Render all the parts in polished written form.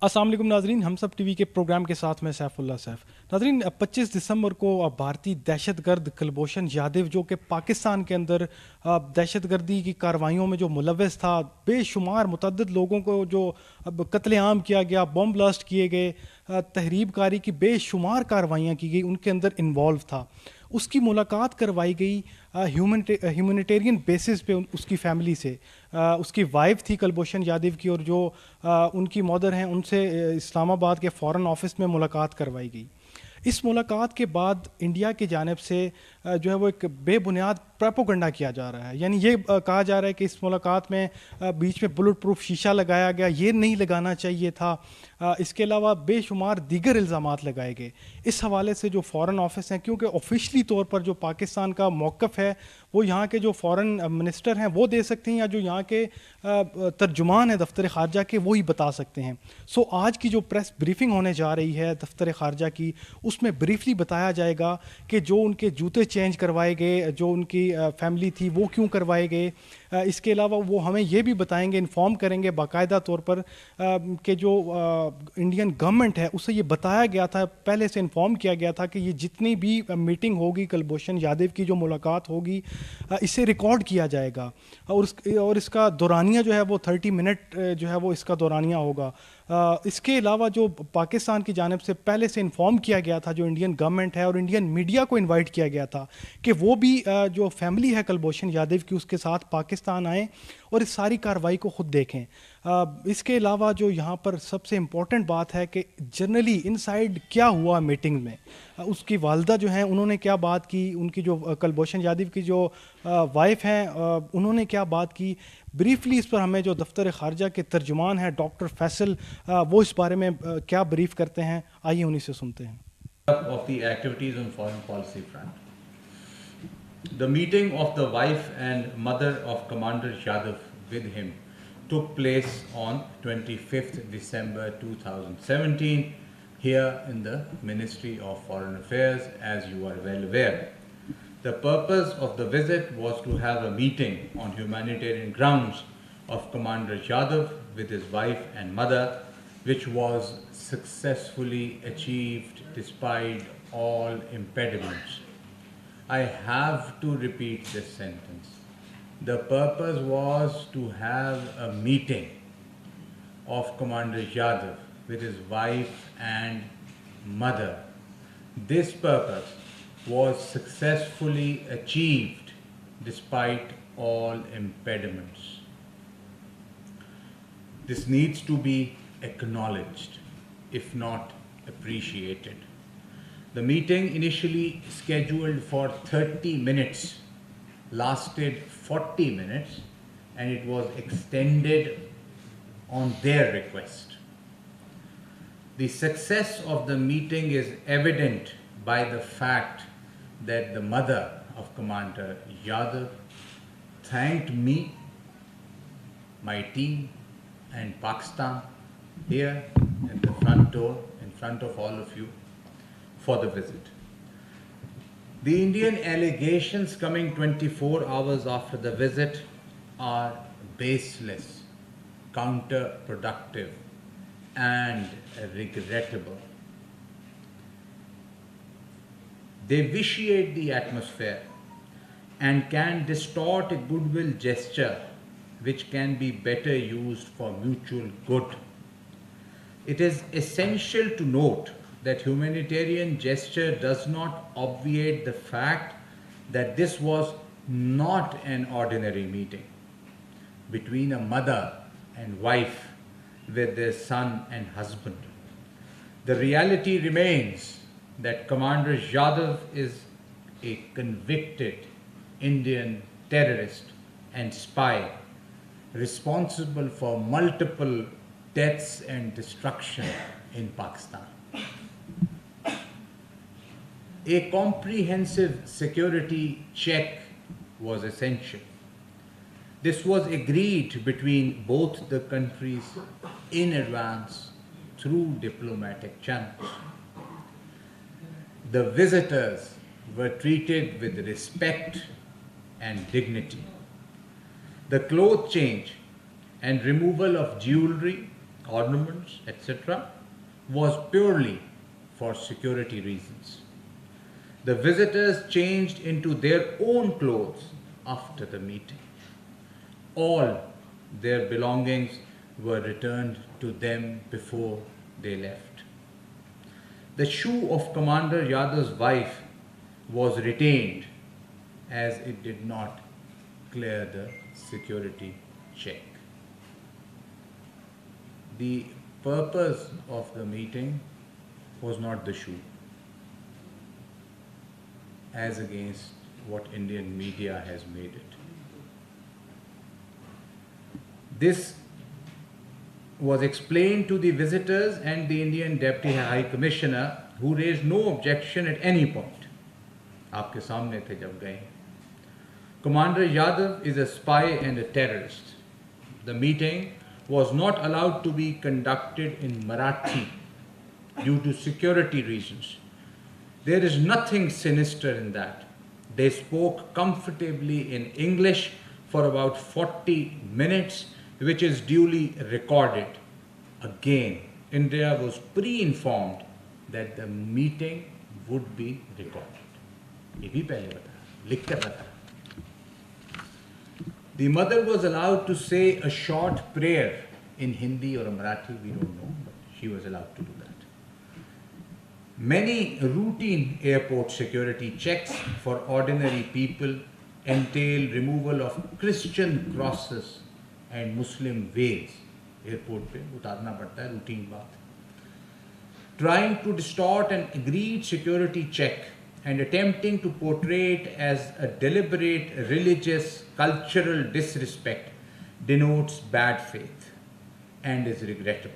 अस्सलाम वालेकुम नाजरीन, हम सब टीवी के प्रोग्राम के साथ में सैफुल्ला सैफ। नाजरीन, 25 दिसंबर को भारतीय दहशतगर्द कुलभूषण यादव, जो कि पाकिस्तान के अंदर दहशतगर्दी की कार्रवाइयों में जो मुलव्वस था, बेशुमार मुतअद्दिद लोगों को जो कत्लेआम किया गया, बम ब्लास्ट किए गए, तहरीबकारी की बेशुमार कार्रवाइयाँ की गई, उनके अंदर इन्वॉल्व था। उसकी मुलाकात करवाई गई ह्यूमनिटेरियन बेसिस पे उसकी फैमिली से। उसकी वाइफ थी कुलभूषण यादव की, और जो उनकी मदर हैं उनसे इस्लामाबाद के फॉरेन ऑफिस में मुलाकात करवाई गई। इस मुलाकात के बाद इंडिया की जानिब से जो है वो एक बेबुनियाद प्रोपेगेंडा किया जा रहा है। यानी ये कहा जा रहा है कि इस मुलाकात में बीच में बुलेट प्रूफ शीशा लगाया गया, ये नहीं लगाना चाहिए था। इसके अलावा बेशुमार दीगर इल्ज़ामात लगाए गए। इस हवाले से जो फ़ॉरेन ऑफिस हैं, क्योंकि ऑफिशली तौर पर जो पाकिस्तान का मौक़िफ़ है वो यहाँ के जो फ़ॉरेन मिनिस्टर हैं वो दे सकते हैं, या जो यहाँ के तर्जुमान हैं दफ्तर ख़ारजा के, वो ही बता सकते हैं। सो आज की जो प्रेस ब्रीफिंग होने जा रही है दफ्तर ख़ारजा की, उसमें ब्रीफली बताया जाएगा कि जो उनके जूते चेंज करवाए गए, जो उनकी फैमिली थी, वो क्यों करवाए गए। इसके अलावा वो हमें ये भी बताएंगे, इन्फॉर्म करेंगे बाकायदा तौर पर कि जो इंडियन गवर्नमेंट है उसे ये बताया गया था, पहले से इन्फॉर्म किया गया था कि ये जितनी भी मीटिंग होगी, कुलभूषण यादव की जो मुलाकात होगी, इसे रिकॉर्ड किया जाएगा, और इसका दौरानिया जो है वो 30 मिनट जो है वो इसका दौरानिया होगा। इसके अलावा जो पाकिस्तान की जानिब से पहले से इन्फॉर्म किया गया था, जो इंडियन गवर्नमेंट है और इंडियन मीडिया को इनवाइट किया गया था कि वो भी जो फैमिली है कुलभूषण यादव की, उसके साथ पाकिस्तान आए और इस सारी कार्रवाई को ख़ुद देखें। इसके अलावा जो यहाँ पर सबसे इम्पॉर्टेंट बात है कि जनरली इनसाइड क्या हुआ मीटिंग में। उसकी वालदा जो हैं उन्होंने क्या बात की, उनकी जो कुलभूषण यादव की जो वाइफ हैं उन्होंने क्या बात की। ब्रीफली इस पर हमें जो दफ्तर ख़ारजा के तर्जुमान हैं डॉक्टर फैसल, वो इस बारे में क्या ब्रीफ करते हैं, आइए उन्हीं से सुनते हैं। Of the activities on foreign policy front. The meeting of the wife and mother of Commander Yadav with him took place on 25th December 2017 here in the Ministry of Foreign Affairs, as you are well aware. The purpose of the visit was to have a meeting on humanitarian grounds of Commander Yadav with his wife and mother, which was successfully achieved despite all impediments. I have to repeat this sentence. The purpose was to have a meeting of Commander Yadav with his wife and mother. This purpose was successfully achieved despite all impediments. This needs to be acknowledged, if not appreciated. The meeting, initially scheduled for 30 minutes, lasted 40 minutes, and it was extended on their request. The success of the meeting is evident by the fact that the mother of Commander Yadav thanked me, my team, and Pakistan here at the front door, in front of all of you, for the visit. The Indian allegations coming 24 hours after the visit are baseless, counterproductive, and regrettable. They vitiate the atmosphere and can distort a goodwill gesture which can be better used for mutual good. It is essential to note that humanitarian gesture does not obviate the fact that this was not an ordinary meeting between a mother and wife with their son and husband. The reality remains that Commander Yadav is a convicted Indian terrorist and spy responsible for multiple deaths and destruction in Pakistan. A comprehensive security check was essential. This was agreed between both the countries in advance through diplomatic channels. The visitors were treated with respect and dignity. The cloth change and removal of jewelry ornaments, etc., was purely for security reasons. The visitors changed into their own clothes after the meeting. All their belongings were returned to them before they left. The shoe of Commander Yadav's wife was retained as it did not clear the security check. The purpose of the meeting was not the shoe, as against what Indian media has made it. This was explained to the visitors and the Indian Deputy High Commissioner, who raised no objection at any point. आपके सामने थे जब गए. Commander Yadav is a spy and a terrorist. The meeting was not allowed to be conducted in Marathi due to security reasons. There is nothing sinister in that. They spoke comfortably in English for about 40 minutes, which is duly recorded. Again, India was pre-informed that the meeting would be recorded. ये भी पहले बताया, लिख कर बताया. The mother was allowed to say a short prayer in Hindi or Marathi, we don't know, but she was allowed to do that. Many routine airport security checks for ordinary people entail removal of Christian crosses and Muslim veils. Airport पे उतारना पड़ता है, routine बात. Trying to distort an agreed security check and attempting to portray it as a deliberate religious, cultural disrespect denotes bad faith and is regrettable.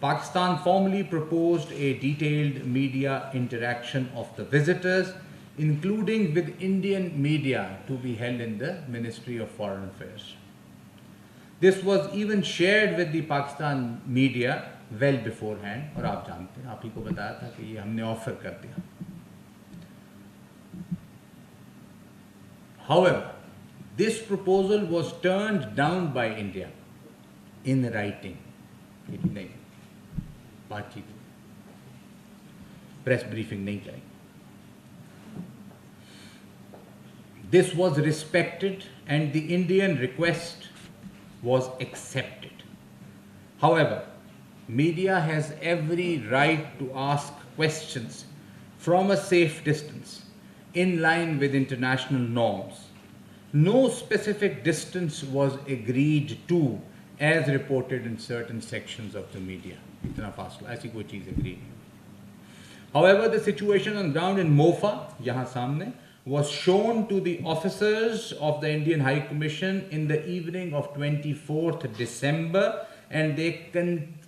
Pakistan formally proposed a detailed media interaction of the visitors, including with Indian media, to be held in the Ministry of Foreign Affairs. This was even shared with the Pakistan media well beforehand, और आप जानते हैं, आप ही को बताया था कि ये हमने ऑफर कर दिया. However, this proposal was turned down by India in writing. नहीं, बातचीत, प्रेस ब्रीफिंग नहीं करेंगे. This was respected and the Indian request was accepted. However, media has every right to ask questions from a safe distance in line with international norms. No specific distance was agreed to as reported in certain sections of the media. इतना फासला, ऐसी कोई चीज़ agreed नहीं. However, the situation on ground in Mofa, यहाँ सामने, was shown to the officers of the Indian High Commission in the evening of 24th December, and they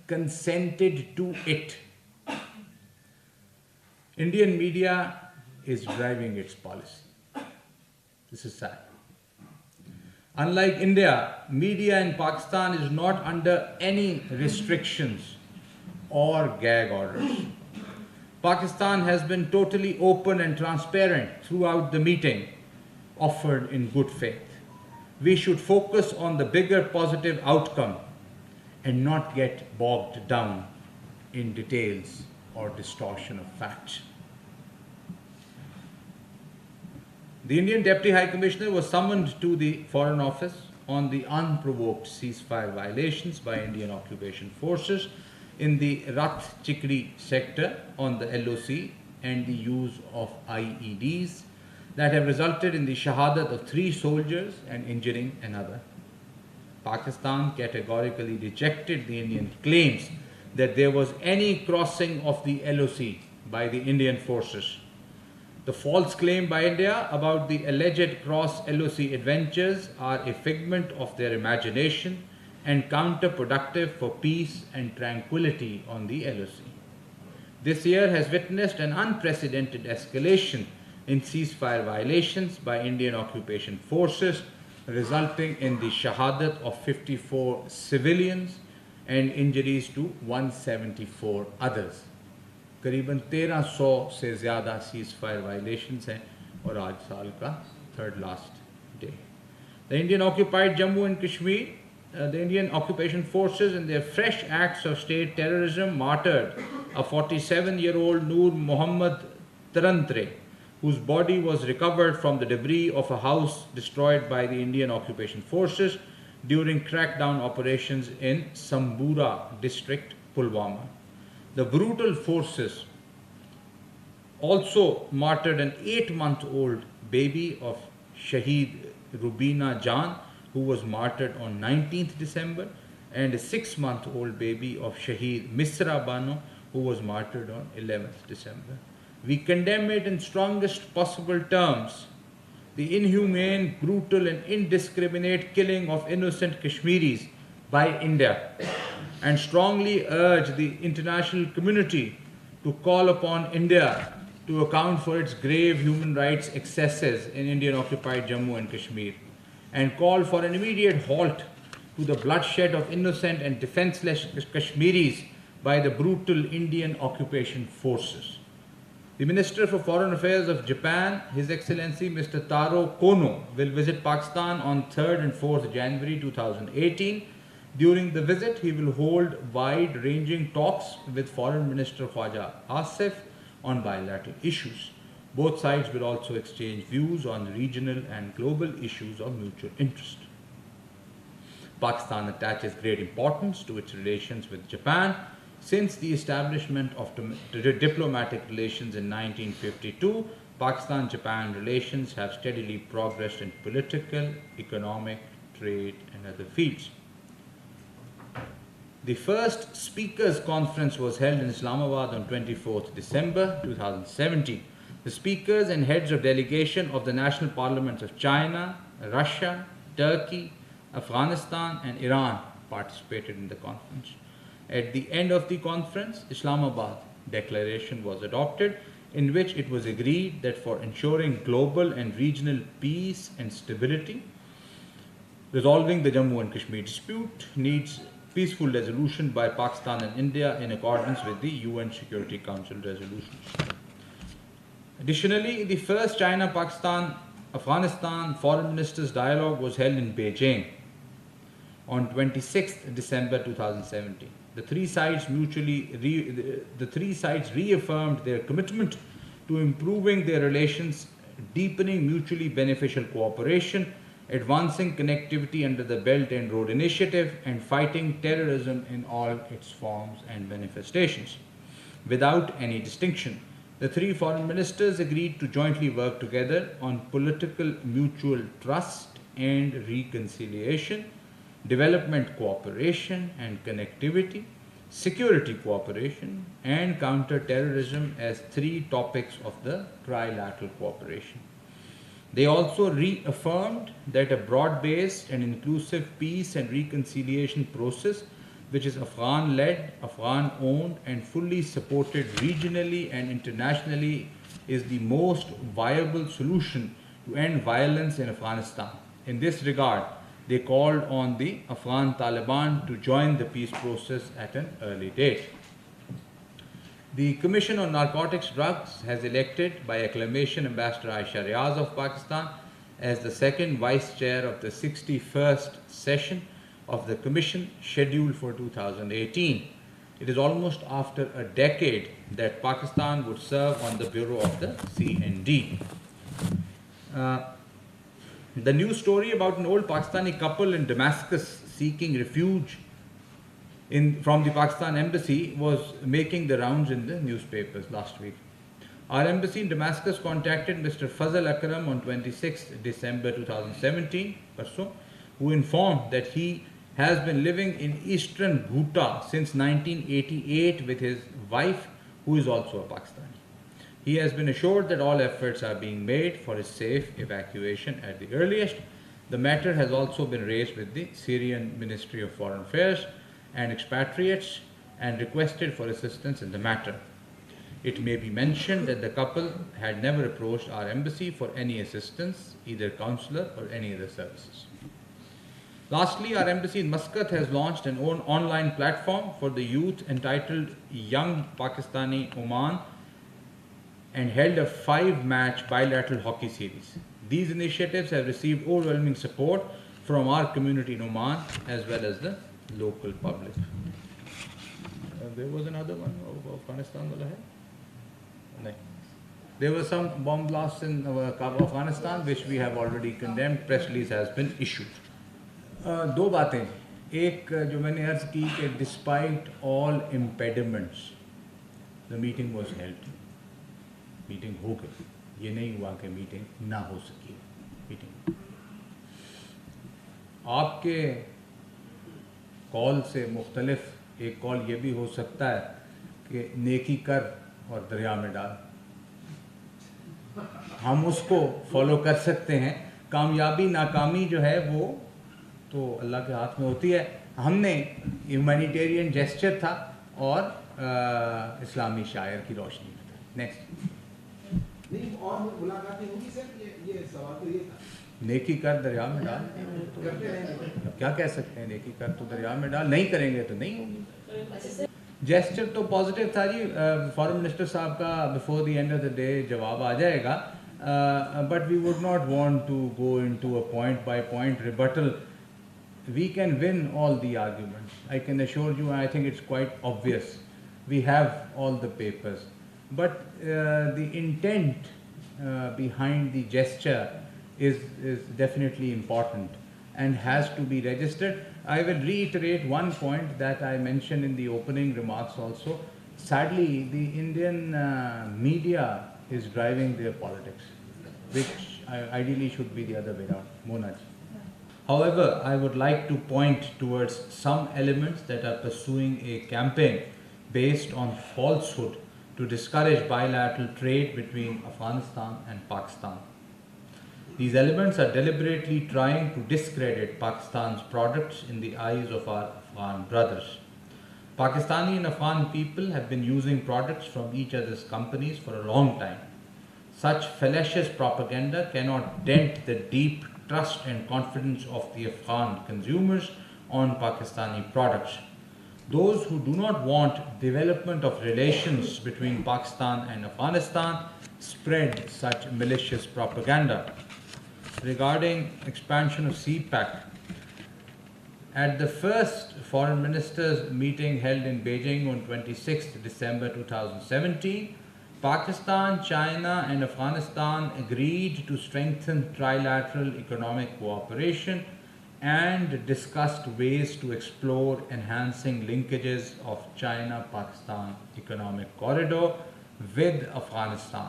consented to it. Indian media is driving its policy. This is sad. Unlike India, media in Pakistan is not under any restrictions or gag orders. Pakistan has been totally open and transparent throughout the meeting, offered in good faith. We should focus on the bigger positive outcome and not get bogged down in details or distortion of facts. The Indian Deputy High Commissioner was summoned to the Foreign Office on the unprovoked ceasefire violations by Indian occupation forces in the Rath Chikri sector on the LOC and the use of IEDs that have resulted in the shahadat of 3 soldiers and injuring another. Pakistan categorically rejected the Indian claims that there was any crossing of the LOC by the Indian forces. The false claim by India about the alleged cross-LOC adventures are a figment of their imagination and counterproductive for peace and tranquility on the LOC. This year has witnessed an unprecedented escalation in ceasefire violations by Indian occupation forces, resulting in the shahadat of 54 civilians and injuries to 174 others. करीबन 1300 से ज़्यादा ceasefire violations हैं और आज साल का third last day. The Indian occupied Jammu and Kashmir the Indian occupation forces in their fresh acts of state terrorism martyred a 47-year-old Noor Muhammad Tarantre, whose body was recovered from the debris of a house destroyed by the Indian occupation forces during crackdown operations in Sambura district, Pulwama. The brutal forces also martyred an 8-month-old baby of Shaheed Rubina Jan, who was martyred on 19th December, and a 6-month-old baby of Shaheed Misra Bano, who was martyred on 11th December. We condemn it in strongest possible terms, the inhumane, brutal and indiscriminate killing of innocent Kashmiris by India, and strongly urge the international community to call upon India to account for its grave human rights excesses in Indian-occupied Jammu and Kashmir, and call for an immediate halt to the bloodshed of innocent and defenseless Kashmiris by the brutal Indian occupation forces. The Minister for Foreign Affairs of Japan, His Excellency Mr. Taro Kono, will visit Pakistan on 3rd and 4th January 2018. During the visit, he will hold wide-ranging talks with Foreign Minister Khwaja Asif on bilateral issues. Both sides will also exchange views on regional and global issues of mutual interest. Pakistan attaches great importance to its relations with Japan. Since the establishment of diplomatic relations in 1952, Pakistan-Japan relations have steadily progressed in political, economic, trade and other fields. The first Speakers Conference was held in Islamabad on 24th December 2017. The speakers and heads of delegation of the national parliaments of China, Russia, Turkey, Afghanistan and Iran participated in the conference. At the end of the conference, Islamabad Declaration was adopted, in which it was agreed that for ensuring global and regional peace and stability, resolving the Jammu and Kashmir dispute needs peaceful resolution by Pakistan and India in accordance with the UN Security Council resolutions. Additionally, the first China-Pakistan-Afghanistan Foreign Ministers Dialogue was held in Beijing on 26th December 2017. The three sides reaffirmed their commitment to improving their relations, deepening mutually beneficial cooperation, advancing connectivity under the Belt and Road Initiative, and fighting terrorism in all its forms and manifestations. Without any distinction, the three foreign ministers agreed to jointly work together on political mutual trust and reconciliation, development cooperation and connectivity, security cooperation, and counter-terrorism as three topics of the trilateral cooperation. They also reaffirmed that a broad-based and inclusive peace and reconciliation process, which is Afghan-led, Afghan-owned, and fully supported regionally and internationally, is the most viable solution to end violence in Afghanistan. In this regard, they called on the Afghan Taliban to join the peace process at an early date. The Commission on Narcotics Drugs has elected by acclamation Ambassador Aisha Riaz of Pakistan as the second Vice Chair of the 61st session of the Commission scheduled for 2018. It is almost after a decade that Pakistan would serve on the Bureau of the CND. The news story about an old Pakistani couple in Damascus seeking refuge from the Pakistan embassy was making the rounds in the newspapers last week. Our embassy in Damascus contacted Mr. Fazal Akram on 26th December 2017, who informed that he has been living in eastern Ghouta since 1988 with his wife, who is also a Pakistani. He has been assured that all efforts are being made for his safe evacuation at the earliest. The matter has also been raised with the Syrian Ministry of Foreign Affairs and expatriates and requested for assistance in the matter. It may be mentioned that the couple had never approached our embassy for any assistance, either consular or any other services. Lastly, our embassy in Muscat has launched an online platform for the youth entitled Young Pakistani Oman and held a 5-match bilateral hockey series. These initiatives have received overwhelming support from our community in Oman as well as the local public. There was another one of Afghanistan. No. There were some bomb blasts in Afghanistan which we have already condemned. Press release has been issued. दो बातें, एक जो मैंने अर्ज की कि despite all impediments the meeting was held. Meeting हो गई, ये नहीं हुआ कि मीटिंग ना हो सकी. मीटिंग आपके कॉल से मुख्तलिफ एक कॉल ये भी हो सकता है कि नेकी कर और दरिया में डाल. हम उसको फॉलो कर सकते हैं. कामयाबी नाकामी जो है वो तो अल्लाह के हाथ में होती है. हमने ह्यूमैनिटेरियन जेस्चर था और इस्लामी शायर की रोशनी में था. नेक्स्ट. नहीं और मुलाकातें होगी सर, ये सवाल तो ये था. नेकी कर दरिया में डाल, करते रहेंगे. क्या कह सकते हैं, नेकी कर तो दरिया में डाल, नहीं करेंगे तो नहीं होगी. जेस्चर तो पॉजिटिव था जी. फॉरेन मिनिस्टर साहब का before the end of the day जवाब आ जाएगा, but we would not want to go into a point by point rebuttal. We can win all the arguments. I can assure you, I think it's quite obvious. We have all the papers. But the intent behind the gesture is definitely important and has to be registered. I will reiterate one point that I mentioned in the opening remarks also. Sadly, the Indian media is driving their politics, which ideally should be the other way around. Mona ji. However, I would like to point towards some elements that are pursuing a campaign based on falsehood to discourage bilateral trade between Afghanistan and Pakistan. These elements are deliberately trying to discredit Pakistan's products in the eyes of our Afghan brothers. Pakistani and Afghan people have been using products from each other's companies for a long time. Such fallacious propaganda cannot dent the deep trust and confidence of the Afghan consumers on Pakistani products. Those who do not want development of relations between Pakistan and Afghanistan spread such malicious propaganda. Regarding expansion of CPAC, at the first foreign ministers meeting held in Beijing on 26th December 2017, Pakistan, China and Afghanistan agreed to strengthen trilateral economic cooperation and discussed ways to explore enhancing linkages of China-Pakistan economic corridor with Afghanistan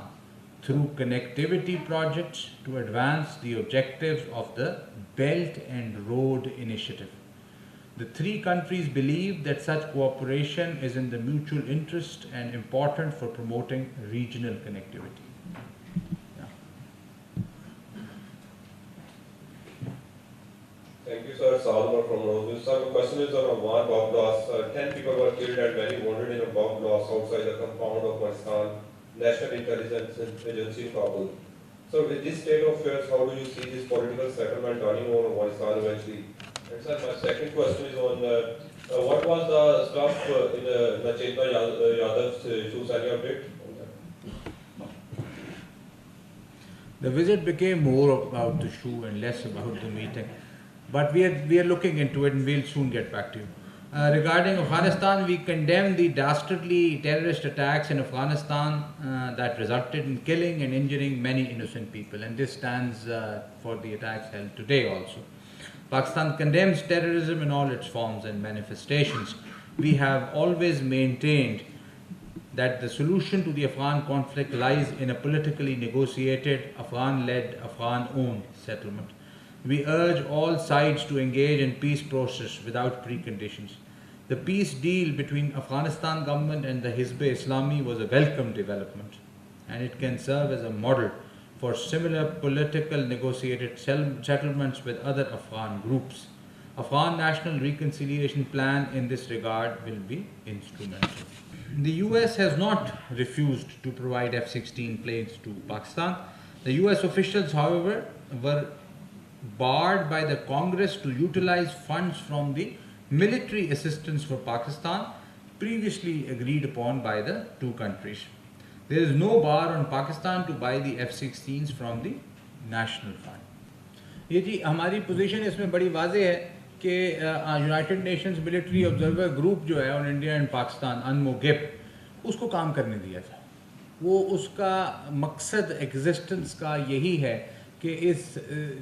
through connectivity projects to advance the objectives of the Belt and Road Initiative. The three countries believe that such cooperation is in the mutual interest and important for promoting regional connectivity. Yeah. Thank you, sir. Salman from Rose. Sir, the question is on Afghan bomb blast. 10 people were killed and many wounded in a bomb blast outside the compound of Pakistan National Intelligence Agency in Kabul. So, with this state of affairs, how do you see this political settlement turning on Afghanistan eventually? And sir, my second question is on what was the stuff in Nachetna Yadav's shoes? Any update on that? The visit became more about the shoe and less about the meeting. But we are looking into it and we'll soon get back to you. Regarding Afghanistan, we condemn the dastardly terrorist attacks in Afghanistan that resulted in killing and injuring many innocent people. And this stands for the attacks held today also. Pakistan condemns terrorism in all its forms and manifestations. We have always maintained that the solution to the Afghan conflict lies in a politically negotiated, Afghan-led, Afghan-owned settlement. We urge all sides to engage in peace process without preconditions. The peace deal between Afghanistan government and the Hizb-e-Islami was a welcome development, and it can serve as a model for similar political negotiated settlements with other Afghan groups. Afghan National Reconciliation Plan in this regard will be instrumental. The US has not refused to provide F-16 planes to Pakistan. The US officials, however, were barred by the Congress to utilize funds from the military assistance for Pakistan previously agreed upon by the two countries. There is no bar on Pakistan to buy the F-16s from the National Fund. ये जी हमारी position इसमें बड़ी वाज़ेह है कि United Nations military observer group जो है on India and Pakistan UNMOGIP उसको काम करने दिया था। वो उसका मकसद एग्जिस्टेंस का यही है कि इस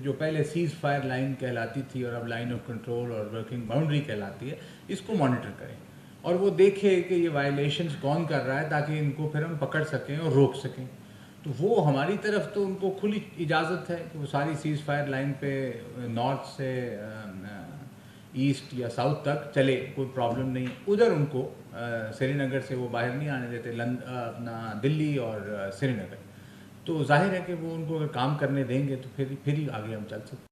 जो पहले सीज़ फायर लाइन कहलाती थी और अब लाइन ऑफ कंट्रोल और वर्किंग बाउंड्री कहलाती है, इसको मॉनिटर करें और वो देखे कि ये वायलेशंस कौन कर रहा है ताकि इनको फिर हम पकड़ सकें और रोक सकें। तो वो हमारी तरफ तो उनको खुली इजाज़त है कि वो सारी सीज़ फायर लाइन पे नॉर्थ से ईस्ट या साउथ तक चले, कोई प्रॉब्लम नहीं। उधर उनको श्रीनगर से वो बाहर नहीं आने देते, अपना दिल्ली और श्रीनगर। तो जाहिर है कि वो उनको अगर काम करने देंगे तो फिर ही आगे हम चल सकते हैं।